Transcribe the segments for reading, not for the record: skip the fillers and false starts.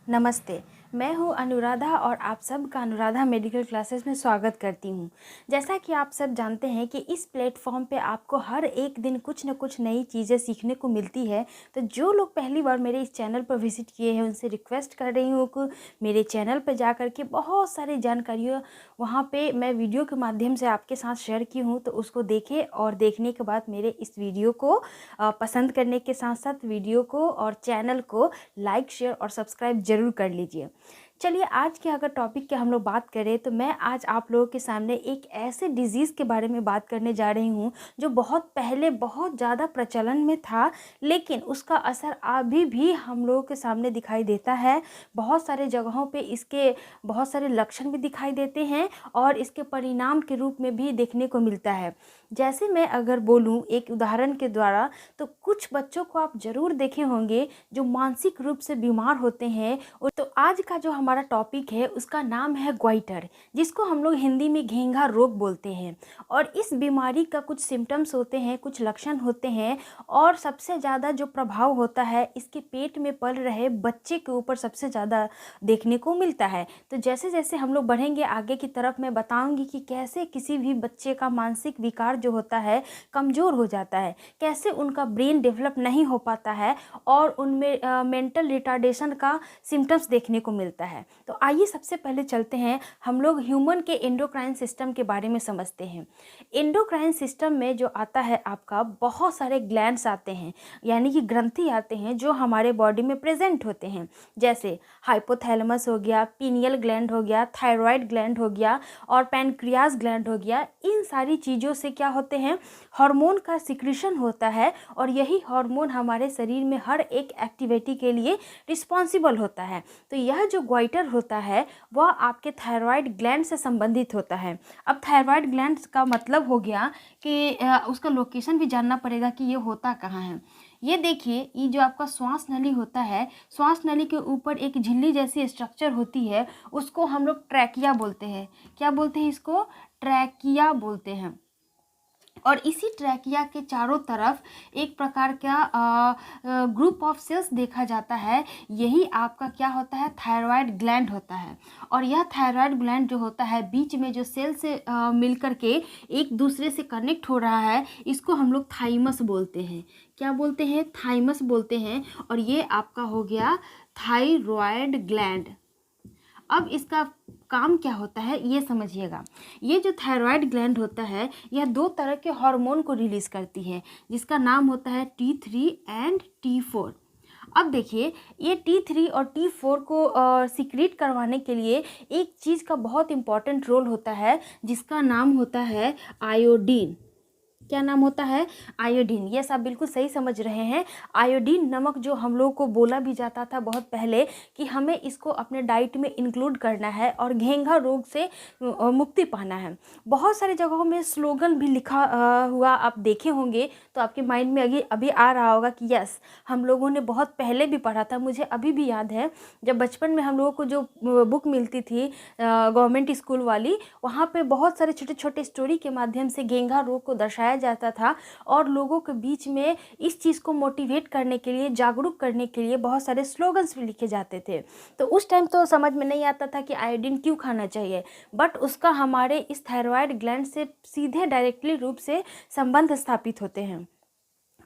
नमस्ते। मैं हूँ अनुराधा और आप सबका अनुराधा मेडिकल क्लासेस में स्वागत करती हूँ। जैसा कि आप सब जानते हैं कि इस प्लेटफॉर्म पे आपको हर एक दिन कुछ न कुछ नई चीज़ें सीखने को मिलती है। तो जो लोग पहली बार मेरे इस चैनल पर विज़िट किए हैं उनसे रिक्वेस्ट कर रही हूँ कि मेरे चैनल पर जा कर के बहुत सारी जानकारियाँ वहाँ पे मैं वीडियो के माध्यम से आपके साथ शेयर की हूँ, तो उसको देखें और देखने के बाद मेरे इस वीडियो को पसंद करने के साथ साथ वीडियो को और चैनल को लाइक, शेयर और सब्सक्राइब ज़रूर कर लीजिए। चलिए, आज के अगर टॉपिक की हम लोग बात करें तो मैं आज आप लोगों के सामने एक ऐसे डिज़ीज़ के बारे में बात करने जा रही हूँ जो बहुत पहले बहुत ज़्यादा प्रचलन में था, लेकिन उसका असर अभी भी हम लोगों के सामने दिखाई देता है। बहुत सारे जगहों पे इसके बहुत सारे लक्षण भी दिखाई देते हैं और इसके परिणाम के रूप में भी देखने को मिलता है। जैसे मैं अगर बोलूँ एक उदाहरण के द्वारा, तो कुछ बच्चों को आप ज़रूर देखे होंगे जो मानसिक रूप से बीमार होते हैं। और तो आज का जो हमारा टॉपिक है उसका नाम है ग्वाइटर, जिसको हम लोग हिंदी में घेंघा रोग बोलते हैं। और इस बीमारी का कुछ सिम्टम्स होते हैं, कुछ लक्षण होते हैं और सबसे ज़्यादा जो प्रभाव होता है इसके पेट में पल रहे बच्चे के ऊपर सबसे ज़्यादा देखने को मिलता है। तो जैसे जैसे हम लोग बढ़ेंगे आगे की तरफ, मैं बताऊंगी कि कैसे किसी भी बच्चे का मानसिक विकार जो होता है कमज़ोर हो जाता है, कैसे उनका ब्रेन डेवलप नहीं हो पाता है और उनमें मेंटल रिटार्डेशन का सिम्टम्स देखने को मिलता है। तो आइए सबसे पहले चलते हैं, हम लोग ह्यूमन के एंडोक्राइन सिस्टम के बारे में समझते हैं। एंडोक्राइन सिस्टम में जो आता है आपका बहुत सारे ग्लैंड्स आते हैं, यानी कि ग्रंथि आते हैं जो हमारे बॉडी में प्रेजेंट होते हैं। जैसे हाइपोथैलेमस हो गया, पीनियल ग्लैंड हो गया, थायराइड ग्लैंड हो गया और पैनक्रियाज ग्लैंड हो गया। इन सारी चीज़ों से क्या होते हैं, हार्मोन का सिक्रीशन होता है और यही हार्मोन हमारे शरीर में हर एक एक्टिविटी के लिए रिस्पॉन्सिबल होता है। तो यह जो ग्वाइटर होता है वह आपके थायराइड ग्लैंड से संबंधित होता है। अब थायराइड ग्लैंड का मतलब हो गया कि उसका लोकेशन भी जानना पड़ेगा कि ये होता कहाँ है। ये देखिए, ये जो आपका श्वास नली होता है, श्वास नली के ऊपर एक झिल्ली जैसी स्ट्रक्चर होती है, उसको हम लोग ट्रैकिया बोलते हैं। क्या बोलते हैं इसको? ट्रैकिया बोलते हैं। और इसी ट्रैकिया के चारों तरफ एक प्रकार का ग्रुप ऑफ सेल्स देखा जाता है। यही आपका क्या होता है? थायराइड ग्लैंड होता है। और यह थायराइड ग्लैंड जो होता है बीच में जो सेल से मिलकर के एक दूसरे से कनेक्ट हो रहा है, इसको हम लोग थाइमस बोलते हैं। क्या बोलते हैं? थाइमस बोलते हैं। और ये आपका हो गया थायराइड ग्लैंड। अब इसका काम क्या होता है ये समझिएगा। ये जो थायराइड ग्लैंड होता है यह दो तरह के हार्मोन को रिलीज करती है, जिसका नाम होता है T3 एंड T4। अब देखिए, ये T3 और T4 को सिक्रीट करवाने के लिए एक चीज़ का बहुत इम्पॉर्टेंट रोल होता है, जिसका नाम होता है आयोडीन। क्या नाम होता है? आयोडीन। ये सब बिल्कुल सही समझ रहे हैं। आयोडीन नमक जो हम लोग को बोला भी जाता था बहुत पहले कि हमें इसको अपने डाइट में इंक्लूड करना है और घेंघा रोग से मुक्ति पाना है। बहुत सारी जगहों में स्लोगन भी लिखा हुआ आप देखे होंगे, तो आपके माइंड में अभी आ रहा होगा कि यस, हम लोगों ने बहुत पहले भी पढ़ा था। मुझे अभी भी याद है जब बचपन में हम लोगों को जो बुक मिलती थी गवर्नमेंट स्कूल वाली, वहाँ पे बहुत सारे छोटे छोटे स्टोरी के माध्यम से घेंघा रोग को दर्शाया जाता था और लोगों के बीच में इस चीज़ को मोटिवेट करने के लिए, जागरूक करने के लिए बहुत सारे स्लोगन्स भी लिखे जाते थे। तो उस टाइम तो समझ में नहीं आता था कि आयोडीन क्यों खाना चाहिए, बट उसका हमारे इस थायराइड ग्लैंड से सीधे डायरेक्टली रूप से संबंध स्थापित होते हैं।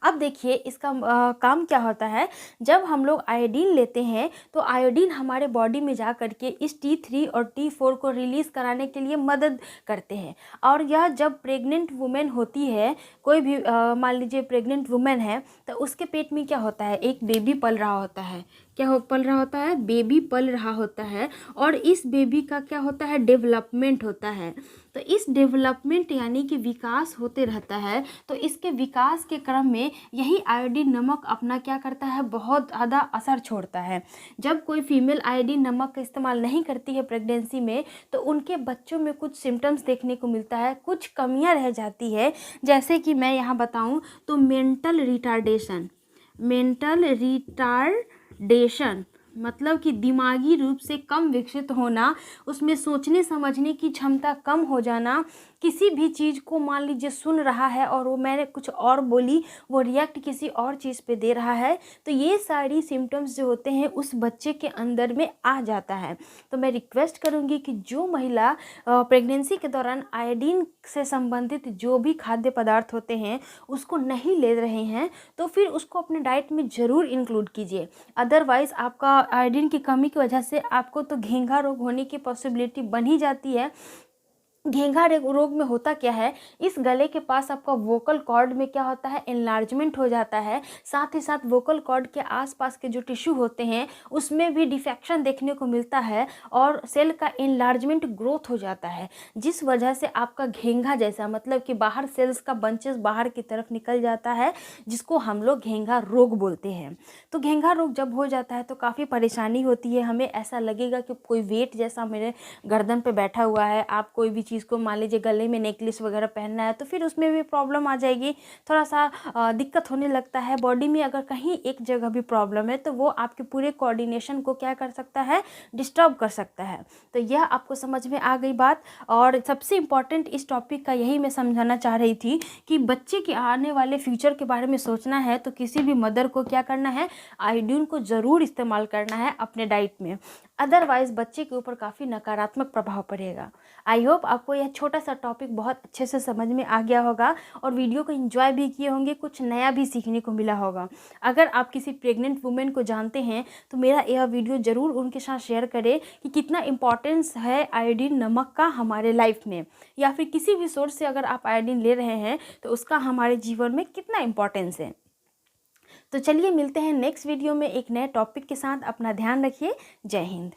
अब देखिए, इसका काम क्या होता है। जब हम लोग आयोडीन लेते हैं तो आयोडीन हमारे बॉडी में जा कर के इस T3 और T4 को रिलीज़ कराने के लिए मदद करते हैं। और यह जब प्रेग्नेंट वुमेन होती है, कोई भी मान लीजिए प्रेग्नेंट वुमेन है, तो उसके पेट में क्या होता है, एक बेबी पल रहा होता है। क्या पल रहा होता है? बेबी पल रहा होता है। और इस बेबी का क्या होता है? डेवलपमेंट होता है। तो इस डेवलपमेंट यानी कि विकास होते रहता है। तो इसके विकास के क्रम में यही आयोडीन नमक अपना क्या करता है? बहुत ज़्यादा असर छोड़ता है। जब कोई फीमेल आयोडीन नमक का इस्तेमाल नहीं करती है प्रेगनेंसी में, तो उनके बच्चों में कुछ सिम्टम्स देखने को मिलता है, कुछ कमियां रह जाती है। जैसे कि मैं यहाँ बताऊँ तो मेंटल रिटार्डेशन मतलब कि दिमागी रूप से कम विकसित होना, उसमें सोचने समझने की क्षमता कम हो जाना, किसी भी चीज़ को मान लीजिए सुन रहा है और वो मैंने कुछ और बोली, वो रिएक्ट किसी और चीज़ पे दे रहा है, तो ये सारी सिम्टम्स जो होते हैं उस बच्चे के अंदर में आ जाता है। तो मैं रिक्वेस्ट करूँगी कि जो महिला प्रेगनेंसी के दौरान आयोडीन से संबंधित जो भी खाद्य पदार्थ होते हैं उसको नहीं ले रहे हैं, तो फिर उसको अपने डाइट में ज़रूर इंक्लूड कीजिए। अदरवाइज़ आपका आयोडीन की कमी की वजह से आपको तो घेंघा रोग होने की पॉसिबिलिटी बन ही जाती है। घेंघा रोग में होता क्या है, इस गले के पास आपका वोकल कॉर्ड में क्या होता है, एनलार्जमेंट हो जाता है। साथ ही साथ वोकल कॉर्ड के आसपास के जो टिश्यू होते हैं उसमें भी डिफेक्शन देखने को मिलता है और सेल का एनलार्जमेंट ग्रोथ हो जाता है, जिस वजह से आपका घेंघा जैसा, मतलब कि बाहर सेल्स का बंचेस बाहर की तरफ निकल जाता है, जिसको हम लोग घेंघा रोग बोलते हैं। तो घेंघा रोग जब हो जाता है तो काफ़ी परेशानी होती है, हमें ऐसा लगेगा कि कोई वेट जैसा मेरे गर्दन पे बैठा हुआ है। आप कोई भी चीज़ को मान लीजिए गले में नेकलेस वगैरह पहनना है तो फिर उसमें भी प्रॉब्लम आ जाएगी, थोड़ा सा दिक्कत होने लगता है। बॉडी में अगर कहीं एक जगह भी प्रॉब्लम है तो वो आपके पूरे कोऑर्डिनेशन को क्या कर सकता है, डिस्टर्ब कर सकता है। तो यह आपको समझ में आ गई बात। और सबसे इम्पॉर्टेंट इस टॉपिक का यही मैं समझाना चाह रही थी कि बच्चे के आने वाले फ्यूचर के बारे में सोचना है तो किसी भी मदर को क्या करना है, आयोडीन को ज़रूर इस्तेमाल करना है अपने डाइट में, अदरवाइज़ बच्चे के ऊपर काफ़ी नकारात्मक प्रभाव पड़ेगा। आई होप आपको यह छोटा सा टॉपिक बहुत अच्छे से समझ में आ गया होगा और वीडियो को एंजॉय भी किए होंगे, कुछ नया भी सीखने को मिला होगा। अगर आप किसी प्रेग्नेंट वुमेन को जानते हैं तो मेरा यह वीडियो ज़रूर उनके साथ शेयर करें कि कितना इम्पॉर्टेंस है आयोडीन नमक का हमारे लाइफ में, या फिर किसी भी सोर्स से अगर आप आयोडीन ले रहे हैं तो उसका हमारे जीवन में कितना इम्पॉर्टेंस है। तो चलिए मिलते हैं नेक्स्ट वीडियो में एक नए टॉपिक के साथ। अपना ध्यान रखिए। जय हिंद।